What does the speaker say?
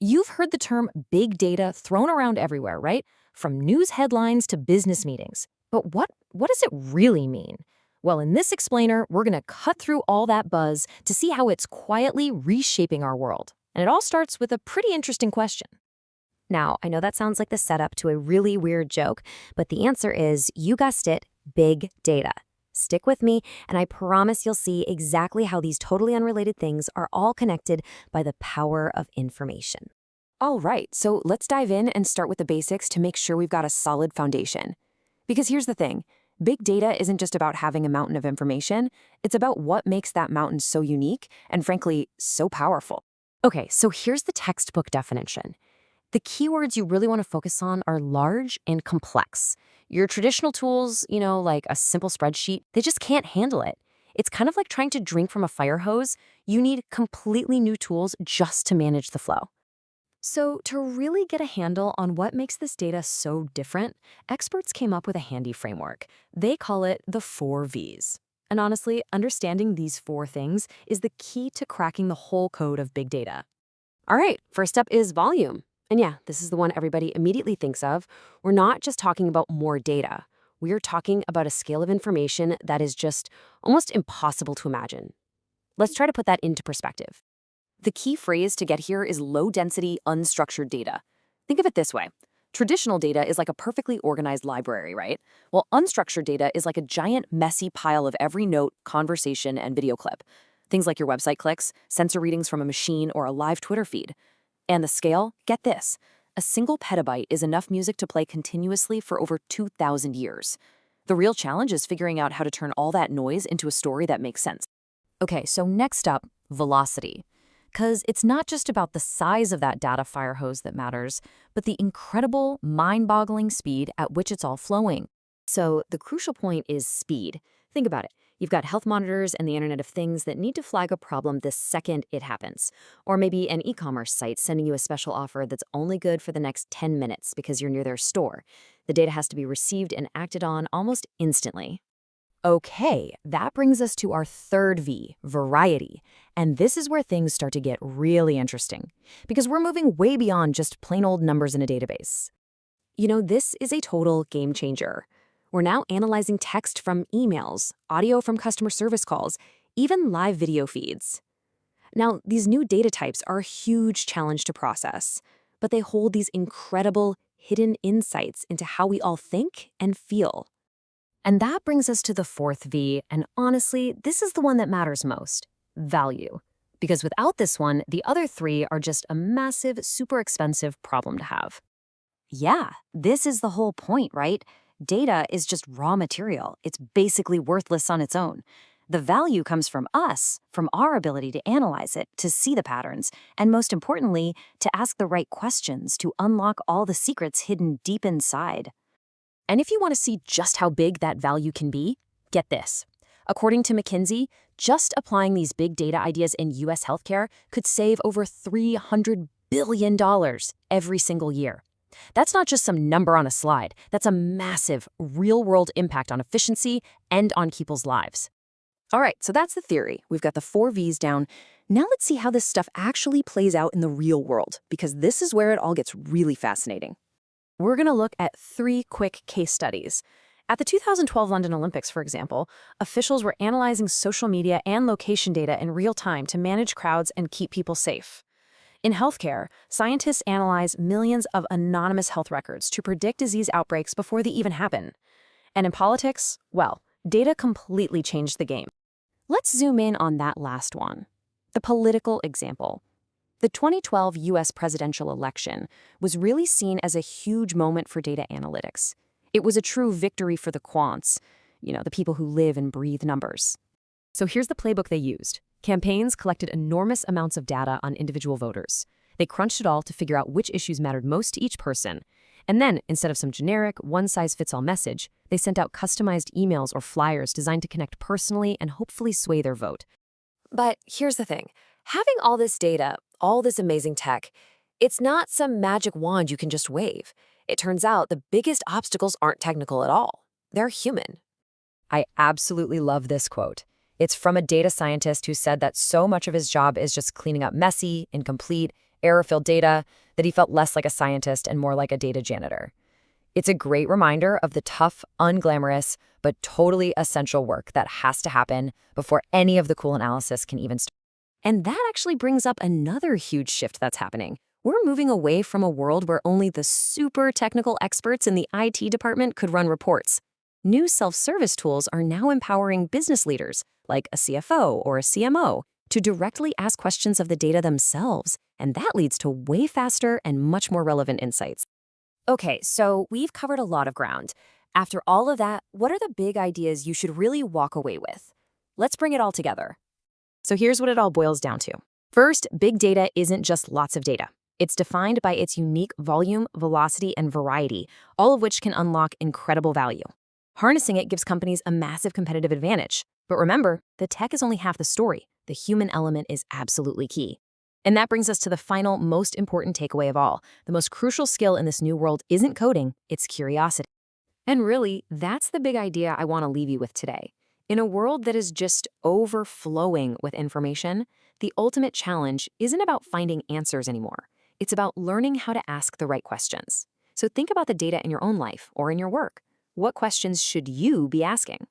You've heard the term big data thrown around everywhere, right? From news headlines to business meetings. But what does it really mean? Well, in this explainer, we're going to cut through all that buzz to see how it's quietly reshaping our world. And it all starts with a pretty interesting question. Now, I know that sounds like the setup to a really weird joke, but the answer is, you guessed it, big data. Stick with me, and I promise you'll see exactly how these totally unrelated things are all connected by the power of information. All right, so let's dive in and start with the basics to make sure we've got a solid foundation. Because here's the thing, big data isn't just about having a mountain of information, it's about what makes that mountain so unique and, frankly, so powerful. Okay, so here's the textbook definition. The keywords you really want to focus on are large and complex. Your traditional tools, like a simple spreadsheet, they just can't handle it. It's kind of like trying to drink from a fire hose. You need completely new tools just to manage the flow. So to really get a handle on what makes this data so different, experts came up with a handy framework. They call it the 4 V's. And honestly, understanding these 4 things is the key to cracking the whole code of big data. All right, first up is volume. And yeah, this is the one everybody immediately thinks of. We're not just talking about more data. We're talking about a scale of information that is just almost impossible to imagine. Let's try to put that into perspective. The key phrase to get here is low-density, unstructured data. Think of it this way. Traditional data is like a perfectly organized library, right? Well, unstructured data is like a giant, messy pile of every note, conversation, and video clip. Things like your website clicks, sensor readings from a machine, or a live Twitter feed. And the scale? Get this. A single petabyte is enough music to play continuously for over 2,000 years. The real challenge is figuring out how to turn all that noise into a story that makes sense. Okay, so next up, velocity. Because it's not just about the size of that data fire hose that matters, but the incredible, mind-boggling speed at which it's all flowing. So the crucial point is speed. Think about it. You've got health monitors and the Internet of Things that need to flag a problem the second it happens. Or maybe an e-commerce site sending you a special offer that's only good for the next 10 minutes because you're near their store. The data has to be received and acted on almost instantly. Okay, that brings us to our third V, variety. And this is where things start to get really interesting, because we're moving way beyond just plain old numbers in a database. This is a total game changer. We're now analyzing text from emails, audio from customer service calls, even live video feeds. Now, these new data types are a huge challenge to process, but they hold these incredible hidden insights into how we all think and feel. And that brings us to the fourth V, and honestly, this is the one that matters most, value. Because without this one, the other 3 are just a massive, super expensive problem to have. Yeah, this is the whole point, right? Data is just raw material. It's basically worthless on its own. The value comes from us, from our ability to analyze it, to see the patterns, and most importantly, to ask the right questions to unlock all the secrets hidden deep inside. And if you want to see just how big that value can be, get this. According to McKinsey, just applying these big data ideas in U.S. healthcare could save over $300 billion every single year. That's not just some number on a slide. That's a massive, real-world impact on efficiency and on people's lives. All right, so that's the theory. We've got the 4 V's down. Now let's see how this stuff actually plays out in the real world, because this is where it all gets really fascinating. We're going to look at 3 quick case studies. At the 2012 London Olympics, for example, officials were analyzing social media and location data in real time to manage crowds and keep people safe. In healthcare, scientists analyze millions of anonymous health records to predict disease outbreaks before they even happen. And in politics, well, data completely changed the game. Let's zoom in on that last one, the political example. The 2012 U.S. presidential election was really seen as a huge moment for data analytics. It was a true victory for the quants, the people who live and breathe numbers. So here's the playbook they used. Campaigns collected enormous amounts of data on individual voters. They crunched it all to figure out which issues mattered most to each person. And then, instead of some generic, one-size-fits-all message, they sent out customized emails or flyers designed to connect personally and hopefully sway their vote. But here's the thing. Having all this data, all this amazing tech, it's not some magic wand you can just wave. It turns out the biggest obstacles aren't technical at all. They're human. I absolutely love this quote. It's from a data scientist who said that so much of his job is just cleaning up messy, incomplete, error-filled data, that he felt less like a scientist and more like a data janitor. It's a great reminder of the tough, unglamorous, but totally essential work that has to happen before any of the cool analysis can even start. And that actually brings up another huge shift that's happening. We're moving away from a world where only the super technical experts in the IT department could run reports. New self-service tools are now empowering business leaders, like a CFO or a CMO, to directly ask questions of the data themselves, and that leads to way faster and much more relevant insights. Okay, so we've covered a lot of ground. After all of that, what are the big ideas you should really walk away with? Let's bring it all together. So here's what it all boils down to. First, big data isn't just lots of data. It's defined by its unique volume, velocity, and variety, all of which can unlock incredible value. Harnessing it gives companies a massive competitive advantage. But remember, the tech is only half the story. The human element is absolutely key. And that brings us to the final, most important takeaway of all. The most crucial skill in this new world isn't coding, it's curiosity. And really, that's the big idea I want to leave you with today. In a world that is just overflowing with information, the ultimate challenge isn't about finding answers anymore. It's about learning how to ask the right questions. So think about the data in your own life or in your work. What questions should you be asking?